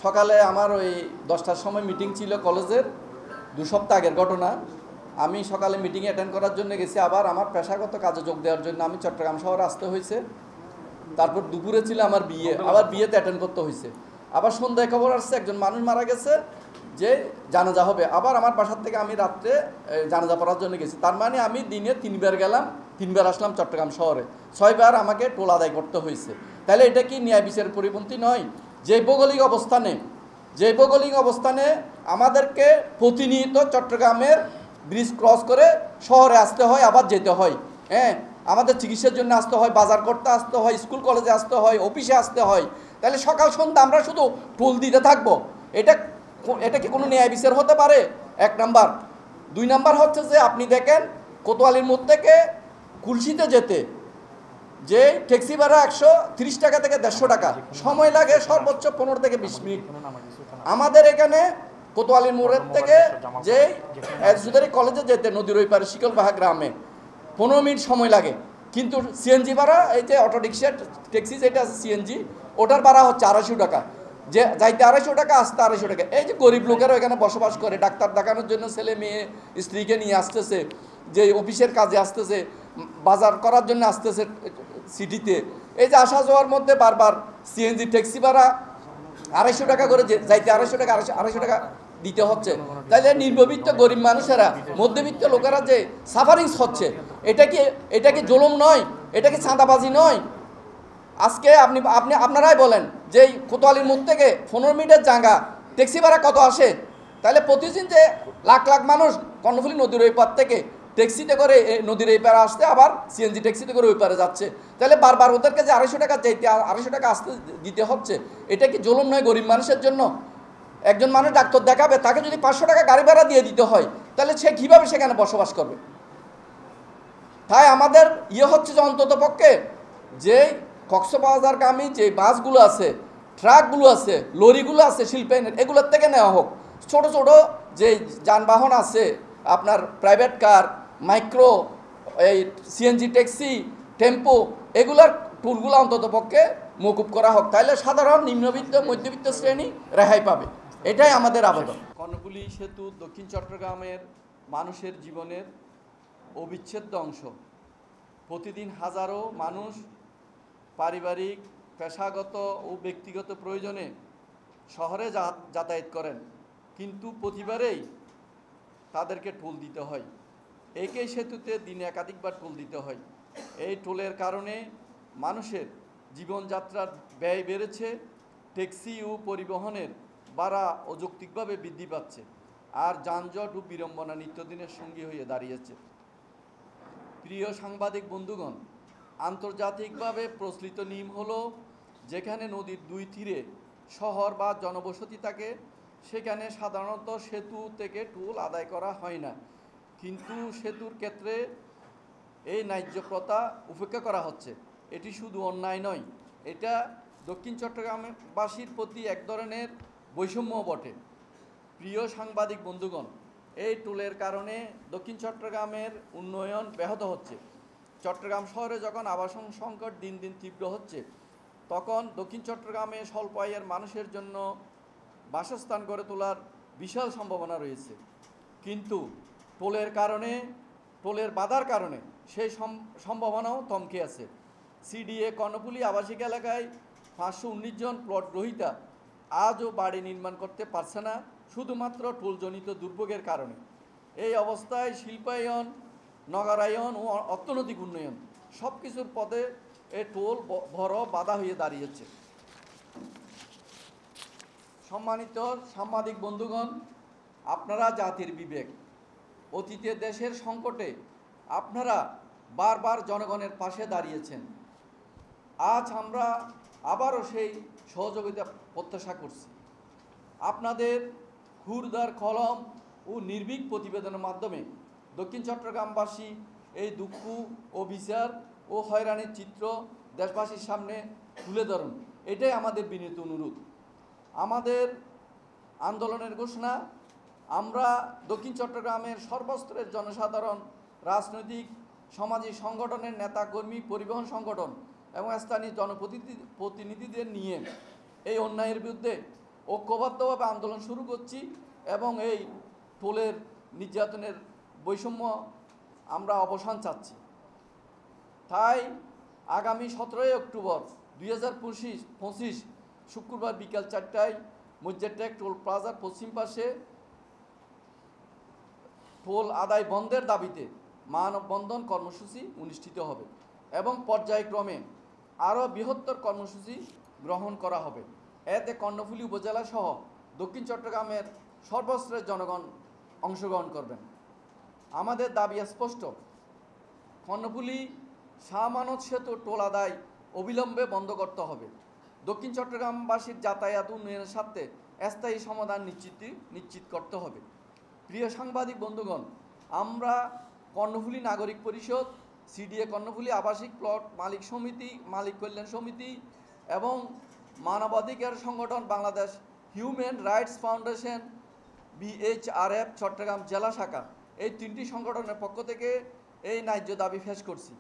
সকালে আমার ওই 10টার সময় মিটিং ছিল কলেজের, 2 সপ্তাহ আগের ঘটনা। আমি সকালে মিটিং অ্যাটেন্ড করার জন্য গেছি, আবার আমার পেশাগত কাজে যোগ দেওয়ার জন্য আমি চট্টগ্রাম শহরে আসতে হয়েছে। তারপর দুপুরে ছিল আমার বিয়ে, আবার বিয়েতে অ্যাটেন্ড করতে হয়েছে। আবার সন্ধ্যায় খবর আসছে একজন মানুষ মারা গেছে, যে জানাজা হবে। আবার আমার বাসার থেকে আমি রাত্রে জানাজা পড়ার জন্য গেছি। তার মানে আমি দিনে 3বার গেলাম, 3বার আসলাম চট্টগ্রাম শহরে, 6বার আমাকে টোল আদায় করতে হয়েছে। তাহলে এটা কি ন্যায় বিচারের পরিপন্থী নয়? যে ভৌগোলিক অবস্থানে আমাদেরকে প্রতিনিয়ত চট্টগ্রামের ব্রিজ ক্রস করে শহরে আসতে হয়, আবার যেতে হয়। হ্যাঁ, আমাদের চিকিৎসার জন্য আসতে হয়, বাজার করতে আসতে হয়, স্কুল কলেজে আসতে হয়, অফিসে আসতে হয়। তাহলে সকাল সন্ধ্যা আমরা শুধু টোল দিতে থাকবো? এটা কি কোনো ন্যায় বিচার হতে পারে? 1 নাম্বার। 2 নাম্বার হচ্ছে যে আপনি দেখেন কোতোয়ালির মোড় থেকে কুলসিতে যেতে যে ট্যাক্সি ভাড়া 130 টাকা থেকে 150 টাকা, সময় লাগে সর্বোচ্চ 15 থেকে 20 মিনিট। আমাদের এখানে কোতোয়ালির মোড়ের থেকে যে সুদারি কলেজে যেতে নদীর ওই পারে শিকলবাহা গ্রামে 15 মিনিট সময় লাগে। কিন্তু সিএনজি ভাড়া, এই যে অটো রিক্সা ট্যাক্সি যেটা আছে সিএনজি, ওটার ভাড়া হচ্ছে 250 টাকা। যে যাইতে 250 টাকা, আসতে 250 টাকা। এই যে গরিব লোকেরা এখানে বসবাস করে, ডাক্তার দেখানোর জন্য ছেলে মেয়ে স্ত্রীকে নিয়ে আসতেছে, যে অফিসের কাজে আসতেছে, বাজার করার জন্য আসতেছে সিটিতে, এই যে আসা যাওয়ার মধ্যে বারবার সিএনজি ট্যাক্সি ভাড়া 250 টাকা করে, যাইতে 250 টাকা, 250 টাকা দিতে হচ্ছে। তাইলে নিম্নবিত্ত গরিব মানুষেরা, মধ্যবিত্ত লোকেরা যে সাফারিংস হচ্ছে, এটা কি জুলুম নয়? এটা কি চাঁদাবাজি নয়? আজকে আপনারাই বলেন যে কোতোয়ালির মুখ থেকে 15 মিনিটের জায়গা ট্যাক্সি ভাড়া কত আসে? তাহলে প্রতিদিন যে লাখ লাখ মানুষ কর্ণফুলী নদীর ওই পার থেকে ট্যাক্সিতে করে নদীর এই পারে আসতে, আবার সিএনজি ট্যাক্সিতে করে ওই পারে যাচ্ছে, তাহলে বারবার ওদেরকে যে 250 টাকা চাইতে, 250 টাকা আসতে দিতে হচ্ছে, এটা কি জুলুম নয় গরিব মানুষের জন্য? একজন মানুষ ডাক্তার দেখাবে, তাকে যদি 500 টাকা গাড়ি ভাড়া দিয়ে দিতে হয়, তাহলে সে কীভাবে সেখানে বসবাস করবে? তাই আমাদের হচ্ছে যে অন্তত পক্ষে যে কক্সবাজারগামী যে বাসগুলো আছে, ট্রাকগুলো আছে, লরিগুলো আছে শিল্পায়নের, এগুলোর থেকে নেওয়া হোক। ছোট ছোট যে যানবাহন আছে, আপনার প্রাইভেট কার, মাইক্রো, এই সিএনজি ট্যাক্সি, টেম্পো, এগুলার টুলগুলো অন্তত পক্ষে মকুব করা হোক। তাহলে সাধারণ নিম্নবিত্ত মধ্যবিত্ত শ্রেণী রেহাই পাবে। এটাই আমাদের আবেদন। কর্ণফুলী সেতু দক্ষিণ চট্টগ্রামের মানুষের জীবনের অবিচ্ছেদ্য অংশ। প্রতিদিন হাজারো মানুষ পারিবারিক, পেশাগত ও ব্যক্তিগত প্রয়োজনে শহরে যাতায়াত করেন, কিন্তু প্রতিবারেই তাদেরকে টোল দিতে হয়। একই সেতুতে দিনে একাধিকবার টোল দিতে হয়। এই টোলের কারণে মানুষের জীবনযাত্রার ব্যয় বেড়েছে, ট্যাক্সি ও পরিবহনের ভাড়া অযৌক্তিকভাবে বৃদ্ধি পাচ্ছে, আর যানজট ও বিড়ম্বনা নিত্যদিনের সঙ্গী হয়ে দাঁড়িয়েছে। প্রিয় সাংবাদিক বন্ধুগণ, আন্তর্জাতিকভাবে প্রচলিত নিয়ম হলো, যেখানে নদীর 2 তীরে শহর বা জনবসতি থাকে, সেখানে সাধারণত সেতু থেকে টোল আদায় করা হয় না। কিন্তু সেতুর ক্ষেত্রে এই ন্যায্য প্রথা উপেক্ষা করা হচ্ছে। এটি শুধু অন্যায় নয়, এটা দক্ষিণ চট্টগ্রামবাসীর প্রতি এক ধরনের বৈষম্য বটে। প্রিয় সাংবাদিক বন্ধুগণ, এই টোলের কারণে দক্ষিণ চট্টগ্রামের উন্নয়ন ব্যাহত হচ্ছে। চট্টগ্রাম শহরে যখন আবাসন সংকট দিন দিন তীব্র হচ্ছে, তখন দক্ষিণ চট্টগ্রামে স্বল্প আয়ের মানুষের জন্য বাসস্থান গড়ে তোলার বিশাল সম্ভাবনা রয়েছে। কিন্তু টোলের বাধার কারণে সেই সম্ভাবনাও থমকে আছে। সিডিএ কর্ণফুলী আবাসিক এলাকায় 519 জন প্লট গ্রহীতা আজও বাড়ি নির্মাণ করতে পারছে না, শুধুমাত্র টোলজনিত দুর্ভোগের কারণে। এই অবস্থায় শিল্পায়ন, নগরায়ন ও অর্থনৈতিক উন্নয়ন সব কিছুর পথে এই টোল বড় বাধা হয়ে দাঁড়িয়েছে। সম্মানিত সাংবাদিক বন্ধুগণ, আপনারা জাতির বিবেক। অতীতে দেশের সংকটে আপনারা বারবার জনগণের পাশে দাঁড়িয়েছেন। আজ আমরা আবারও সেই সহযোগিতা প্রত্যাশা করছি। আপনাদের হুরদার কলম ও নির্ভীক প্রতিবেদনের মাধ্যমে দক্ষিণ চট্টগ্রামবাসী এই দুঃখ, অবিচার ও হয়রানির চিত্র দেশবাসীর সামনে তুলে ধরুন, এটাই আমাদের বিনীত অনুরোধ। আমাদের আন্দোলনের ঘোষণা, আমরা দক্ষিণ চট্টগ্রামের সর্বস্তরের জনসাধারণ, রাজনৈতিক সামাজিক সংগঠনের নেতা কর্মী, পরিবহন সংগঠন এবং স্থানীয় জনপ্রতিনিধিদের নিয়ে এই অন্যায়ের বিরুদ্ধে ঐক্যবদ্ধভাবে আন্দোলন শুরু করছি এবং এই টোলের নির্যাতনের বৈষম্য আমরা অবসান চাচ্ছি। তাই আগামী 17 অক্টোবর 2025 শুক্রবার বিকাল 4টায় মজ্জারটেক টোল প্লাজার পশ্চিম পাশে টোল আদায় বন্ধের দাবিতে মানববন্ধন কর্মসূচি অনুষ্ঠিত হবে এবং পর্যায়ক্রমে আরও বৃহত্তর কর্মসূচি গ্রহণ করা হবে। এতে কর্ণফুলী উপজেলা সহ দক্ষিণ চট্টগ্রামের সর্বস্তরের জনগণ অংশগ্রহণ করবেন। আমাদের দাবি স্পষ্ট, কর্ণফুলী শাহ আমানত সেতু টোল আদায় অবিলম্বে বন্ধ করতে হবে। দক্ষিণ চট্টগ্রামবাসীর যাতায়াত উন্নয়নের স্বার্থে স্থায়ী সমাধান নিশ্চিত করতে হবে। প্রিয় সাংবাদিক বন্ধুগণ, আমরা কর্ণফুলী নাগরিক পরিষদ, সিডিএ কর্ণফুলী আবাসিক প্লট মালিক সমিতি, মালিক কল্যাণ সমিতি এবং মানবাধিকার সংগঠন Bangladesh human rights foundation BHRF Chittagong জেলা শাখা, এই 3টি সংগঠনের পক্ষ থেকে এই ন্যায্য দাবি পেশ করছি।